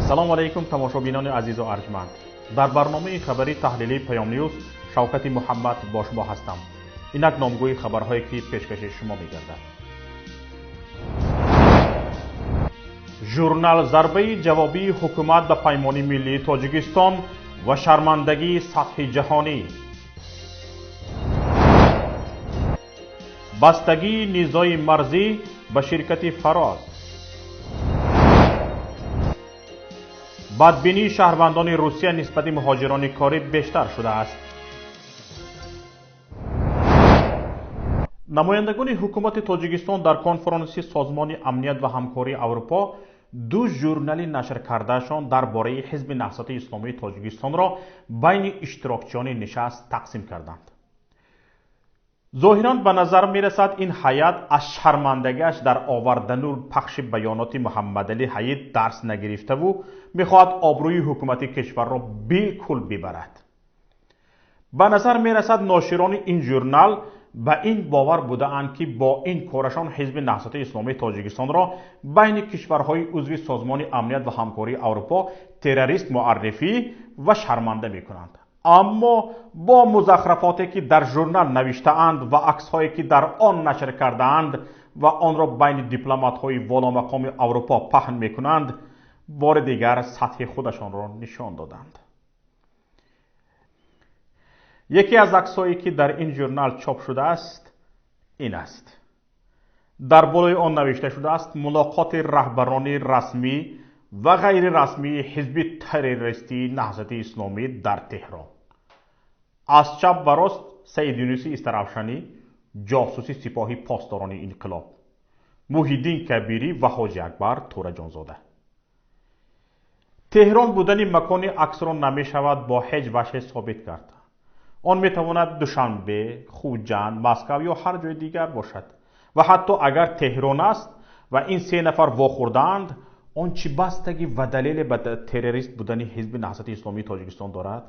салому алайкум тамошобинони азизу арҷманд. дар барномаи хабари таҳлилии паём нюз шавкати муҳаммад бо шумо ҳастам. инак номгӯи хабарҳое ки пешкаши шумо мегардад. журнал зарбаи ҷавобии ҳукумат ба паймони миллии тоҷикистон ва шармандагии сатҳи ҷаҳонӣ. бастагии низои марзӣ ба ширкати фароз. бадбинии шаҳрвандони русия нисбати муҳоҷирони корӣ бештар шудааст. намояндагони ҳукумати тоҷикистон дар конферонси созмони амният ва ҳамкории аврупо ду журнали нашр кардаашон дар бораи ҳизби наҳзати исломии тоҷикистонро байни иштирокчиёни нишаст тақсим карданд. зоҳиран ба назар мерасад ин ҳайат аз шармандагиаш дар овардану пахши байоноти муҳаммадалӣ ҳаид дарс нагирифтаву мехоҳад обрӯи ҳукумати кишварро билкул бибарад. ба назар мерасад ноширони ин журнал ба ин бовар будаанд ки бо ин корашон ҳизби наҳзати исломии тоҷикистонро байни кишварҳои узви созмони амният ва ҳамкории аврупо террорист муаррифӣ ва шарманда мекунанд. аммо бо музахрафоте ки дар журнал навиштаанд ва аксҳое ки дар он нашр кардаанд ва онро байни дипломатҳои воломақоми аврупо паҳн мекунанд, бори дигар сатҳи худашонро нишон доданд. яке аз аксҳое ки дар ин журнал чоп шудааст ин аст. дар болои он навишта шудааст мулоқоти раҳбарони расмӣ ва ғайрирасмии ҳизби террористии наҳзати исломӣ дар теҳрон. аз чап ва рост саид юнуси истаравшанӣ, ҷосуси сипоҳи посдорони инқилоб, муҳиддин кабирӣ ва ҳоҷи акбар тураҷонзода. теҳрон будани макони аксро намешавад бо ҳеҷ ваҷҳе собит кард. он метавонад душанбе, хуҷанд, маскав ё ҳар ҷои дигар бошад ва ҳатто агар теҳрон аст ва ин се нафар вохӯрдаанд, он чӣ бастагӣ ва далеле ба террорист будани ҳизби наҳзати исломии тоҷикистон дорад?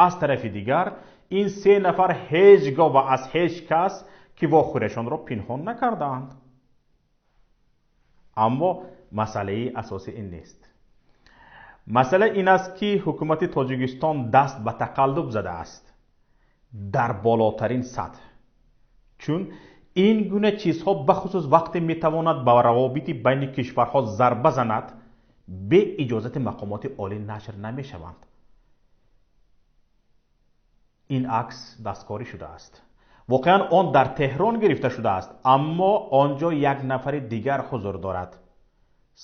аз тарафи дигар ин се нафар ҳеҷ гоҳ ва аз ҳеҷ кас ки вохӯришонро пинҳон накардаанд. аммо масъалаи асосӣ ин нест. масъала ин аст ки ҳукумати тоҷикистон даст ба тақаллуб задааст дар болотарин сатҳ, чун ин гуна чизҳо бахусус вақте метавонад ба равобити байни кишварҳо зарба занад, бе иҷозати мақомоти олӣ нашр намешаванд. ин акс дасткорӣ шудааст. воқеан он дар теҳрон гирифта шудааст, аммо онҷо як нафари дигар ҳузур дорад.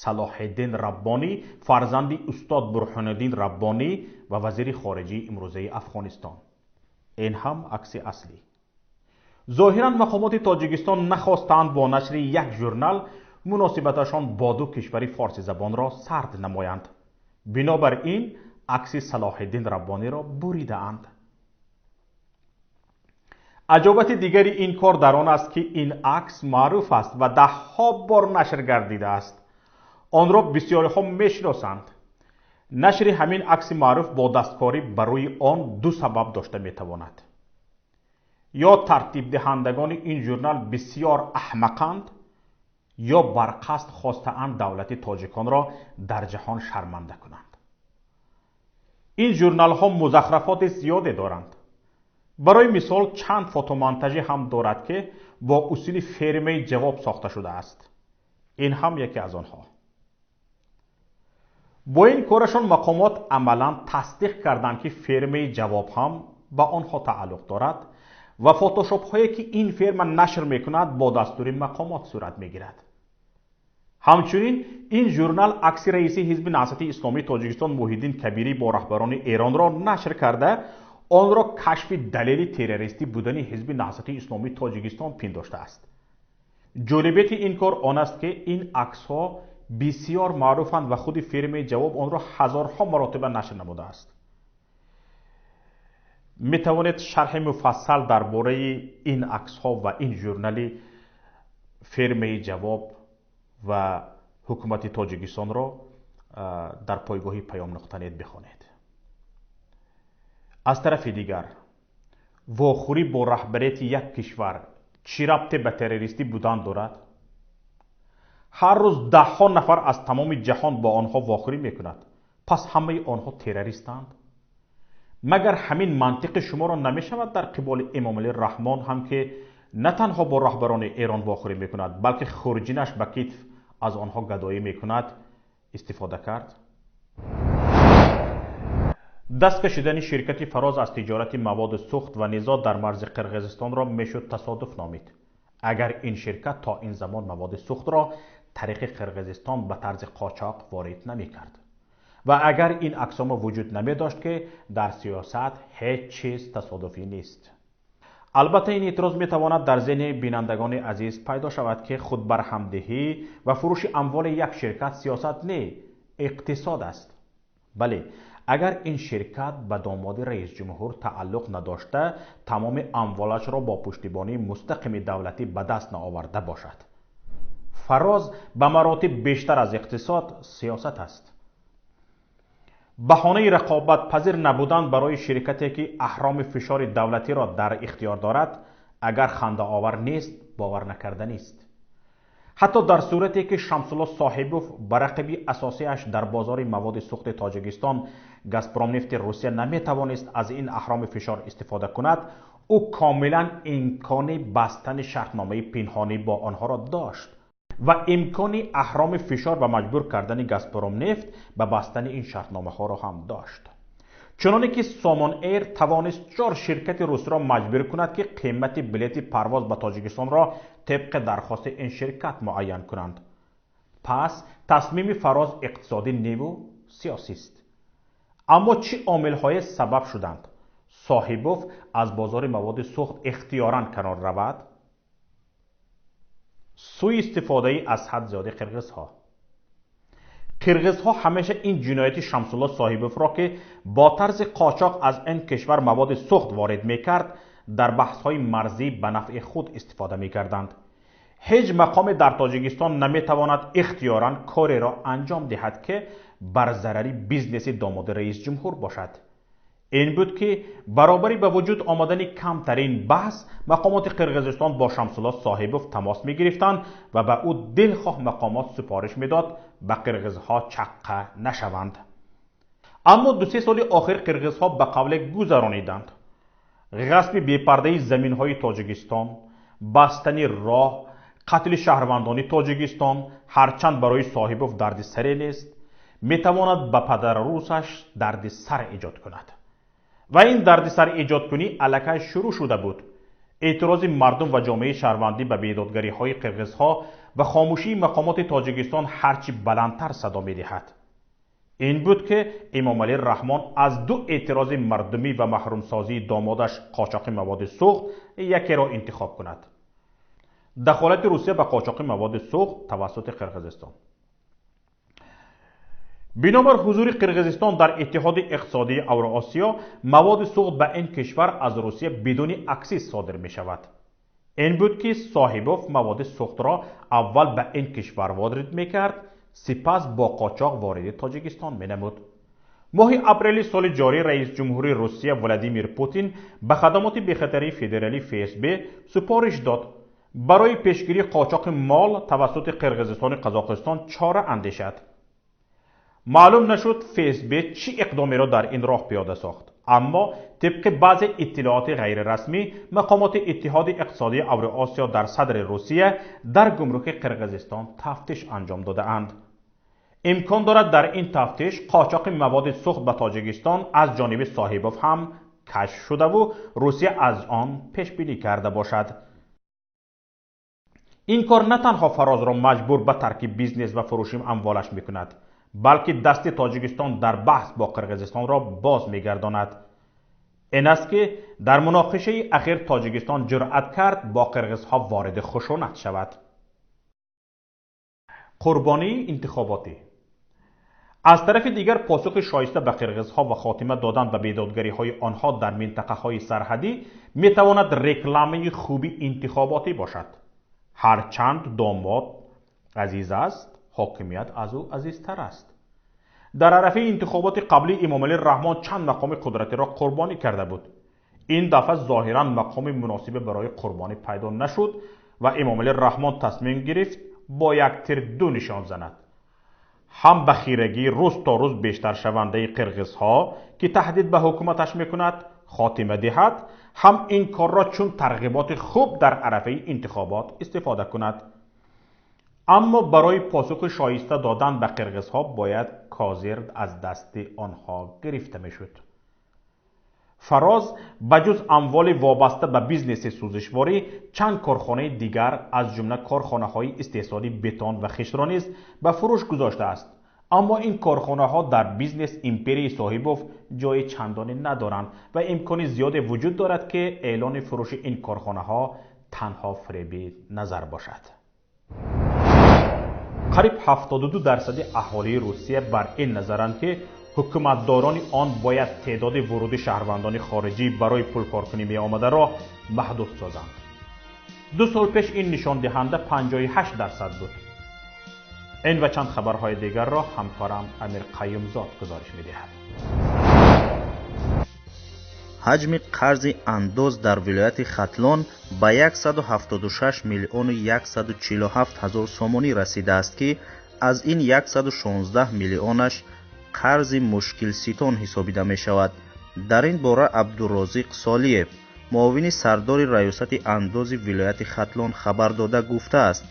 салоҳиддин раббонӣ, фарзанди устод бурҳониддин раббонӣ ва вазири хориҷии имрӯзаи афғонистон. ин ҳам акси аслӣ. зоҳиран мақомоти тоҷикистон нахостаанд бо нашри як журнал муносибаташон бо ду кишвари форсизабонро сард намоянд. бинобар ин акси салоҳиддин раббониро буридаанд. аҷобати дигари ин кор дар он аст ки ин акс маъруф аст ва даҳҳо бор нашр гардидааст. онро бисёриҳо мешиносанд. нашри ҳамин акси маъруф бо дасткорӣ ба рӯи он ду сабаб дошта метавонад. ё тартибдиҳандагони ин журнал бисёр аҳмақанд, ё барқасд хостаанд давлати тоҷиконро дар ҷаҳон шарманда кунанд. ин журналҳо музахрафоти зиёде доранд. барои мисол чанд фотомонтажи ҳам дорад ки бо усули фермаи ҷавоб сохта шудааст. ин ҳам яке аз онҳо. бо ин корашон мақомот амалан тасдиқ карданд ки фермаи ҷавоб ҳам ба онҳо тааллуқ дорад ва фотошопҳое ки ин ферма нашр мекунад бо дастури мақомот сурат мегирад. ҳамчунин ин журнал акси раиси ҳизби наҳзати исломии тоҷикистон муҳиддин кабирӣ бо раҳбарони эронро нашр карда, онро кашфи далели террористӣ будани ҳизби наҳзати исломии тоҷикистон пиндоштааст. ҷолибияти ин кор он аст ки ин аксҳо бисёр маъруфанд ва худи фирмаи ҷавоб онро ҳазорҳо маротиба нашр намудааст. метавонед шарҳи муфассал дар бораи ин аксҳо ва ин журнали фирмаи ҷавоб ва ҳукумати тоҷикистонро дар пойгоҳи паём.нет бихонед. аз тарафи дигар вохӯрӣ бо раҳбарияти як кишвар чӣ рабте ба террористӣ будан дорад? هر روز ده ها نفر از تمام جهان با آنها واخوری میکند. پس همه آنها تروریستند؟ مگر همین منطق شما را نمیشود در قبال امام علی رحمان هم که نه تنها با رهبران ایران واخوری میکند بلکه خورجینش به کتف از آنها گدایی میکند استفاده کرد؟ دست کشیدن شرکت فراز از تجارت مواد سوخت و نزاع در مرز قرقیزستان را میشد تصادف نامید اگر این شرکت تا این زمان مواد سوخت را طریق قرقیزستان به طرز قاچاق وارد نمیکرد و اگر این اقسام وجود نمی داشت که در سیاست هیچ چیز تصادفی نیست. البته این اعتراض می تواند در ذهن بینندگان عزیز پیدا شود که خود برهمدهی و فروش اموال یک شرکت سیاست نه، اقتصاد است. بله، اگر این شرکت به داماد رئیس جمهور تعلق نداشته تمام اموالش را با پشتیبانی مستقیم دولتی به دست نآورده باشد. فراز به مراتب بیشتر از اقتصاد سیاست است. بهانه رقابت پذیر نبودن برای شرکتی که اهرام فشار دولتی را در اختیار دارد اگر خنده آور نیست باور نکردنی است. حتی در صورتی که شمس الله صاحبوف به رقیب اساسیش در بازار مواد سوخت تاجیکستان گازپروم نفت روسیه نمی توانست از این اهرام فشار استفاده کند، او کاملا امکان بستن شرطنامه پنهانی با آنها را داشت و امکان اهرام فشار و مجبور کردن گازپروم نفت به بستن این شرطنامه ها را هم داشت. چنانکه که سامان ایر توانست 4 شرکت روسی را مجبور کند که قیمت بلیت پرواز به تاجیکستان را طبق درخواست این شرکت معین کنند. پس تصمیم فراز اقتصادی نیو سیاسی است. اما چه عامل‌های سبب شدند صاحبوف از بازار مواد سوخت اختیاراً کنار رود؟ سوء استفاده از حد زیاده قرقیزها همیشه این جنایت شمس الله صاحبوف را که با طرز قاچاق از این کشور مواد سوخت وارد میکرد در بحث‌های مرزی به نفع خود استفاده میکردند. هیچ مقام در تاجیکستان نمیتواند اختیاراً کاری را انجام دهد که بر ضرر بیزنس داماد رئیس جمهور باشد. این بود که برابری به وجود آمدن کمترین بحث مقامات قرقیزستان با شمس الله صاحبوف تماس می گرفتند و به او دلخواه مقامات سفارش میداد به قرقیزها چقه نشوند. اما 2-3 سال آخر قرقیزها به قول گذرانیدند. غصب بی‌پرده زمین‌های تاجیکستان، بستن راه، قتل شهروندان تاجیکستان هرچند برای صاحبوف دردسر نیست، میتواند به پدر روسش دردسر ایجاد کند. و این دردسر ایجاد کنی الکی شروع شده بود. اعتراض مردم و جامعه شهروندی به بیدادگری های قرقیزها و خاموشی مقامات تاجیکستان هرچی بلندتر صدا می دهد. این بود که امام علی رحمان از 2 اعتراض مردمی و محرومسازی دامادش قاچاق مواد سوخت یکی را انتخاب کند: دخالت روسیه به قاچاق مواد سوخت توسط قرقیزستان. بنابر حضور قرقیزستان در اتحاد اقتصادی اوراسیا، مواد سوخت به این کشور از روسیه بدون اکسیز صادر می شود. این بود که صاحبوف مواد سوخت را اول به این کشور وارد می کرد، سپس با قاچاق وارد تاجیکستان می نمود. ماه اپریل سال جاری رئیس جمهوری روسیه ولادیمیر پوتین به خدمات بی‌خطری فدرالی FSB سپارش داد برای پیشگیری قاچاق مال توسط قرقیزستان قزاقستان چاره اندیشد. معلوم نشد FSB چه اقدامی را در این راه پیاده ساخت، اما طبق بعض اطلاعات غیر رسمی مقامات اتحاد اقتصادی اوراسیا در صدر روسیه در گمرک قرقیزستان تفتیش انجام داده اند. امکان دارد در این تفتیش قاچاق مواد سوخت به تاجیکستان از جانب صاحبوف هم کشف شده و روسیه از آن پیش بینی کرده باشد. این کار نه تنها فراز را مجبور به ترک بیزنس و فروش اموالش میکند، بلکه دست تاجیکستان در بحث با قرقیزستان را باز میگرداند. این است که در مناقشه اخیر تاجیکستان جرأت کرد با قرقیزها وارد خشونت شود. قربانی انتخاباتی. از طرف دیگر پاسخ شایسته به قرقیزها و خاتمه دادن به بیدادگری های آنها در منطقه های سرحدی میتواند رکلامه خوبی انتخاباتی باشد. هرچند داماد عزیز است، حاکمیت از او عزیزتر است. در عرفه انتخابات قبلی امام علی رحمان چند مقام قدرتی را قربانی کرده بود. این دفعه ظاهرا مقام مناسب برای قربانی پیدا نشد و امام علی رحمان تصمیم گرفت با یک تیر دو نشان زند. هم به خیرگی روز تا روز بیشتر شونده قرقیزها که تهدید به حکومتش میکند خاتمه دهد، هم این کار را چون ترغیبات خوب در عرصه انتخابات استفاده کند. اما برای پاسخ شایسته دادن به قرقیزها باید کازر از دست آنها گرفته میشد. فراز بجز اموال وابسته به بیزنس سوزشواری چند کارخانه دیگر از جمله کارخانه های استحصال بتون و خشت را نیز به فروش گذاشته است. اما این کارخانه ها در بیزنس ایمپری صاحبوف جای چندانی ندارند و امکان زیادی وجود دارد که اعلان فروش این کارخانه ها تنها فریب نظر باشد. قریب 72% اهالی روسیه بر این نظرند که حکومتداران آن باید تعداد ورود شهروندان خارجی برای پول کارکنی می آمده را محدود سازند. 2 سال پیش این نشان دهنده 58% بود. این و چند خبرهای دیگر را همکارم امیر قیومزاد گزارش می دهد. حجم قرض اندوز در ولایت ختلون به 176 میلیون 147 هزار سومونی رسیده است که از این 116 میلیونش قرض مشکل ستون حسابیده می شود. در این باره عبدالرازق سالیف معاون سردار ریاست اندوز ولایت ختلون خبر داده گفته است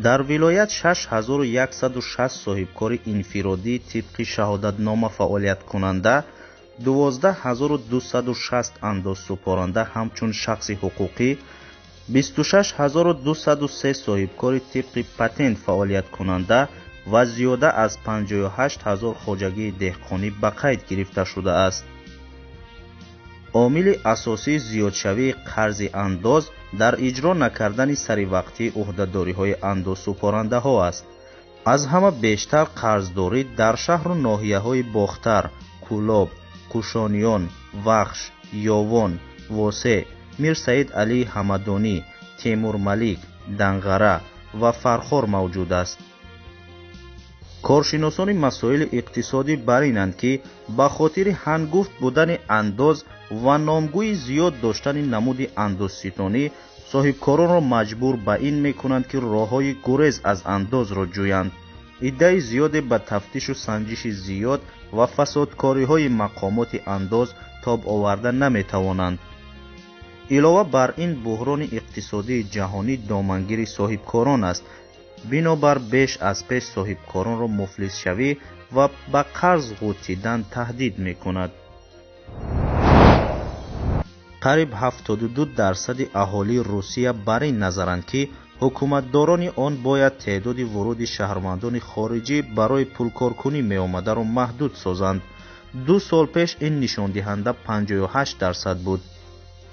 در ولایت 6160 صاحبکار انفرادی طبق شهادتنامه فعالیت کننده، 12260 اندوز سپارنده همچون شخص حقوقی، 26203 صاحبکار طبق پتنت فعالیت کننده و زیاده از 58000 خواجگی دهقانی به قید گرفته شده است. عامل اساسی زیادشوی قرض اندوز در اجرا نکردن سری وقتی عهده‌داری‌های اندوز سپارنده ها است. از همه بیشتر قرضداری در شهر و ناحیه‌های باختر، کولاب، کوشانیان، وخش، یاوان، واسع، میر سعید علی حمدانی، تیمور ملیک، دنغره و فرخار موجود است. کارشناسان مسائل اقتصادی بر اینند که به خاطر هنگفت بودن اندوز و نامگوی زیاد داشتن نمود اندوزستانی صاحبکاران را مجبور به این میکنند که راههای گریز از اندوز را جویند. عده زیاد به تفتیش و سنجش زیاد و فسادکاری های مقامات اندوز تاب آورده نمیتوانند. علاوه بر این بحران اقتصادی جهانی دامنگیر صاحبکاران است. بنابر بیش از پیش صاحبکاران را مفلس شوی و به قرض غوطیدن تهدید میکند. قریب 72% اهالی روسیه بر این نظرند که حکومتداران آن باید تعداد ورود شهروندان خارجی برای پول کارکنی می آمده را محدود سازند. 2 سال پیش این نشان دهنده 58% بود.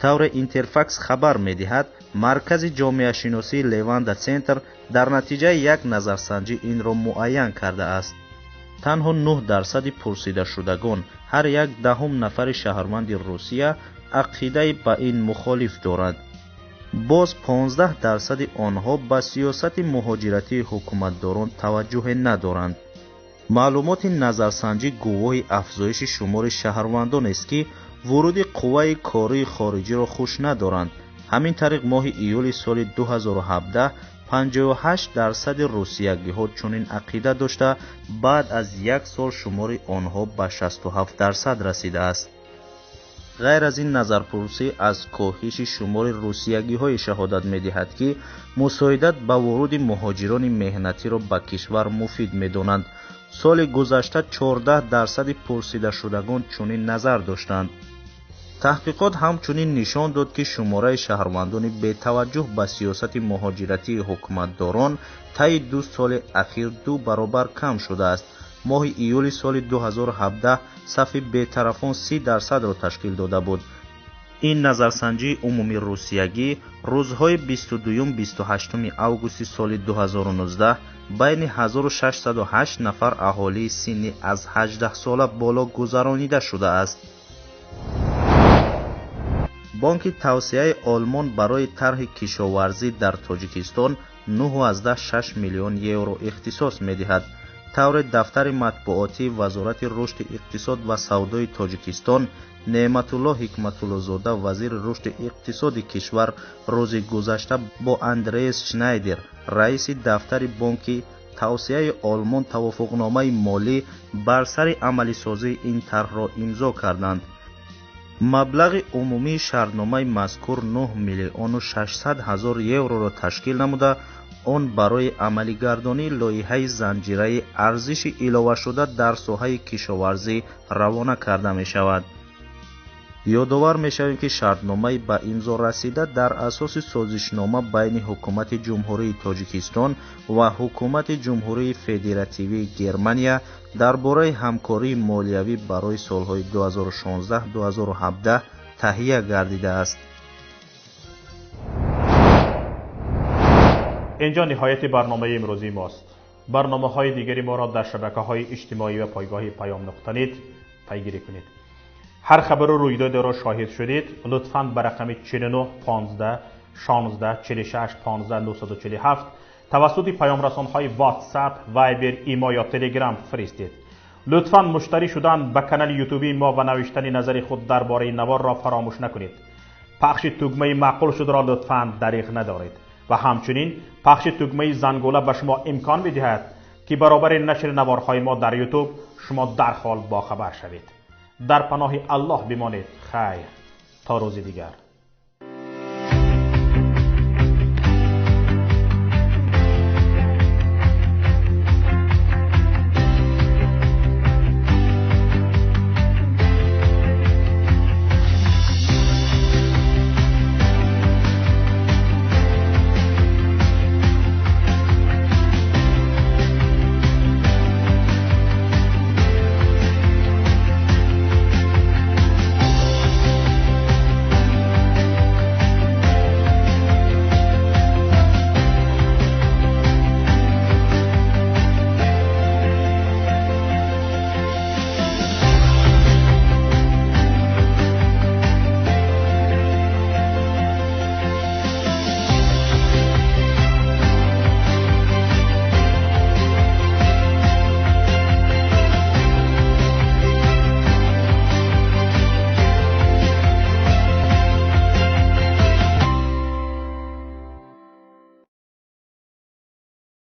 طور اینترفکس خبر می دهد مرکز جامعه شناسی لیوند سنتر در نتیجه یک نظرسنجی این را معین کرده است. تنها 9% پرسیده شدگان، هر 1/10 نفر شهروند روسیه عقیده به این مخالف دارند. باز 15% آنها به سیاست مهاجرتی حکومتداران توجه ندارند. معلومات نظرسنجی گواه افزایش شمار شهروندان است که ورود قوه کاری خارجی را خوش ندارند. همین طریق ماه ایول سال 2017 58% روسیگی ها چنین عقیده داشته بعد از 1 سال شمار آنها به 67% رسیده است. غیر از این نظرپرسی از کاهش شمار روسیگی های شهادت می دهد که مساعدت به ورود مهاجران مهنتی را به کشور مفید می دانند. سال گذشته 14% پرسیده شدگان چنین نظر داشتند. تحقیقات همچنین نشان داد که شماره شهروندان بی توجه به سیاست مهاجرتی حکومتداران طی 2 سال اخیر 2 برابر کم شده است. ماه ایول سال 2017 صف بی‌طرفان 30% را تشکیل داده بود. این نظرسنجی عمومی روسیگی روزهای 22-28 اوگوست سال 2019 بین 1608 نفر اهالی سنی از 18 ساله بالا گذرانیده شده است. بانک توسعه آلمان برای طرح کشاورزی در تاجیکستان 9.6 میلیون یورو اختصاص می دهد. طور دفتر مطبوعاتی وزارت رشد اقتصاد و سودای تاجیکستان نعمتالله حکمت‌الله‌زاده وزیر رشد اقتصادی کشور روز گذشته با اندریس شنایدر رئیس دفتر بانک توسعه آلمان توافقنامه مالی بر سر عملی سازی این طرح را امضا کردند. مبلغ عمومی شرطنامه مذکور 9 میلیون و 600 هزار یورو را تشکیل نموده آن برای عملی گردانی لایحه زنجیره ارزش علاوه شده در ساحه کشاورزی روانه کرده می شود. یادآور می شویم که شرطنامه به امضا رسیده در اساس سازشنامه بین حکومت جمهوری تاجیکستان و حکومت جمهوری فدراتیوی گرمانیا درباره همکاری مالیوی برای سالهای 2016-2017 تهیه گردیده است. اینجا نهایت برنامه امروزی ماست. برنامه‌های دیگری ما را در شبکه‌های اجتماعی و پایگاه پیام نقطه نت پیگیری کنید. هر خبر و رویداد را شاهد شدید لطفاً به رقم 49 15 16 46 15 947 توسط پیام رسان‌های واتساپ، وایبر، ایما یا تلگرام فرستید. لطفاً مشترک شدن به کانال یوتیوبی ما و نوشتن نظر خود درباره نوار را فراموش نکنید. پخش توگمه معقول شده را لطفاً دریغ ندارید و همچنین پخش توگمه زنگوله به شما امکان می‌دهد که برابر نشر نوارهای ما در یوتیوب شما در حال باخبر شوید. در پناه الله بمانید. خیر تا روز دیگر.